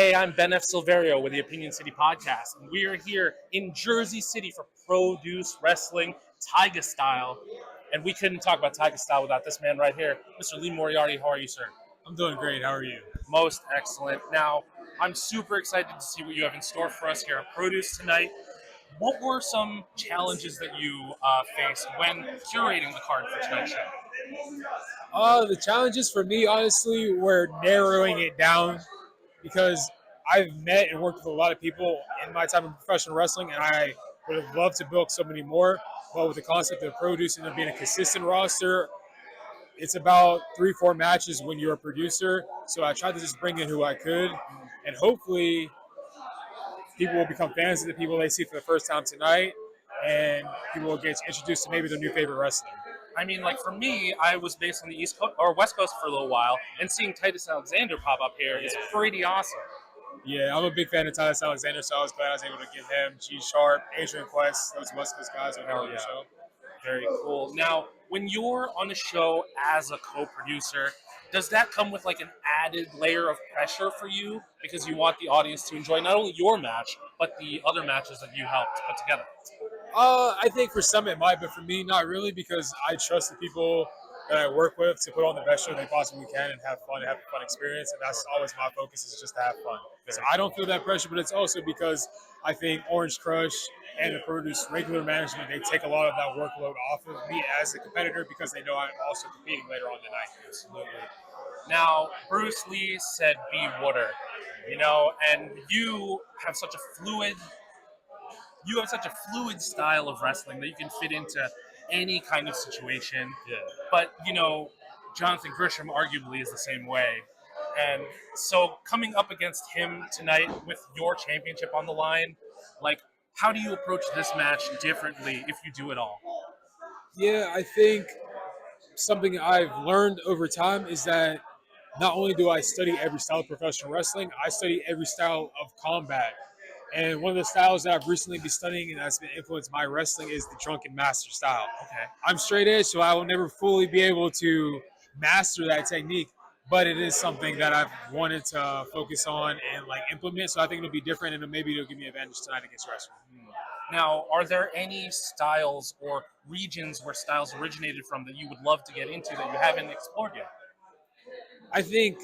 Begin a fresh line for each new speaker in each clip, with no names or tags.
Hey, I'm Ben F. Silverio with the Opinion City Podcast, and we are here in Jersey City for Produce Wrestling, TAIGASTYLE. And we couldn't talk about TAIGASTYLE without this man right here, Mr. Lee Moriarty. How are you, sir?
I'm doing great. How are you?
Most excellent. Now, I'm super excited to see what you have in store for us here at Produce tonight. What were some challenges that you faced when curating the card for tonight's show?
The challenges for me, honestly, were narrowing it down because I've met and worked with a lot of people in my time in professional wrestling, and I would have loved to build so many more. But with the concept of producing and being a consistent roster, it's about 3-4 matches when you're a producer. So I tried to just bring in who I could, and hopefully people will become fans of the people they see for the first time tonight, and people will get introduced to maybe their new favorite wrestler.
I mean, like for me, I was based on the East Coast or West Coast for a little while, and seeing Titus Alexander pop up here is pretty awesome.
Yeah, I'm a big fan of Titus Alexander, so I was glad I was able to get him, G Sharp, Adrian Quest, those West Coast guys on the show.
Very cool. Now, when you're on the show as a co-producer, does that come with like an added layer of pressure for you because you want the audience to enjoy not only your match but the other matches that you helped put together?
I think for some it might, but for me, not really, because I trust the people that I work with to put on the best show they possibly can and have fun and have a fun experience. And that's always my focus, is just to have fun. So I don't feel that pressure, but it's also because I think Orange Crush and the Produce regular management, they take a lot of that workload off of me as a competitor because they know I'm also competing later on tonight.
Absolutely. Now, Bruce Lee said be water, and you have such a fluid style of wrestling that you can fit into any kind of situation.
Yeah.
But, Jonathan Gresham arguably is the same way. And so coming up against him tonight with your championship on the line, like, how do you approach this match differently if you do it all?
Yeah, I think something I've learned over time is that not only do I study every style of professional wrestling, I study every style of combat. And one of the styles that I've recently been studying and that's been influenced my wrestling is the drunken master style.
Okay.
I'm straight edge, so I will never fully be able to master that technique, but it is something that I've wanted to focus on and like implement. So I think it'll be different, and maybe it'll give me an advantage tonight against wrestling.
Now, are there any styles or regions where styles originated from that you would love to get into that you haven't explored yet?
I think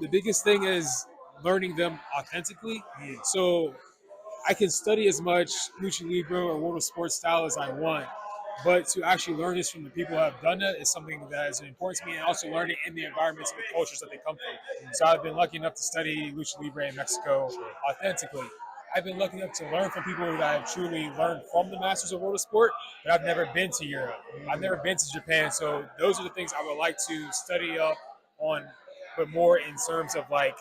the biggest thing is learning them authentically. So I can study as much Lucha Libre or World of Sports style as I want, but to actually learn this from the people who have done it is something that is important to me, and also learning in the environments and the cultures that they come from. So I've been lucky enough to study Lucha Libre in Mexico authentically. I've been lucky enough to learn from people that have truly learned from the masters of World of Sport, but I've never been to Europe. I've never been to Japan. So those are the things I would like to study up on, but more in terms of like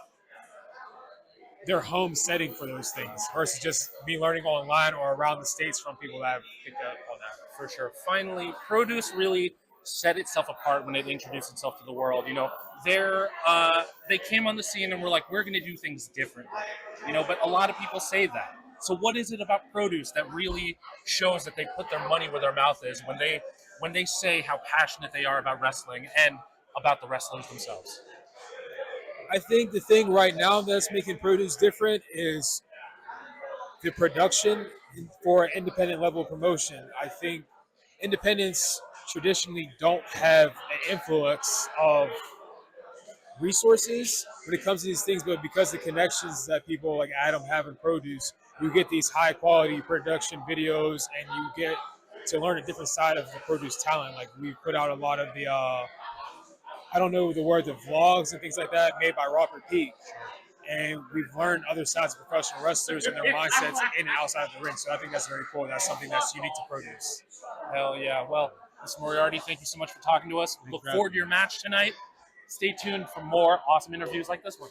their home setting for those things versus just me learning online or around the States from people that have picked up on that.
For sure. Finally, Produce really set itself apart when it introduced itself to the world. They came on the scene and were like, we're going to do things differently. But a lot of people say that. So what is it about Produce that really shows that they put their money where their mouth is when they say how passionate they are about wrestling and about the wrestlers themselves?
I think the thing right now that's making Produce different is the production for an independent level of promotion. I think independents traditionally don't have an influx of resources when it comes to these things, but because of the connections that people like Adam have in Produce, you get these high quality production videos and you get to learn a different side of the Produce talent. Like we put out a lot of the I don't know the word, the vlogs and things like that made by Robert Peak. And we've learned other sides of professional wrestlers and their mindsets in and outside of the ring. So I think that's very cool. That's something that's unique to Produce.
Hell yeah. Well, Mr. Moriarty, thank you so much for talking to us. Look forward to your match tonight. Stay tuned for more awesome interviews like this one.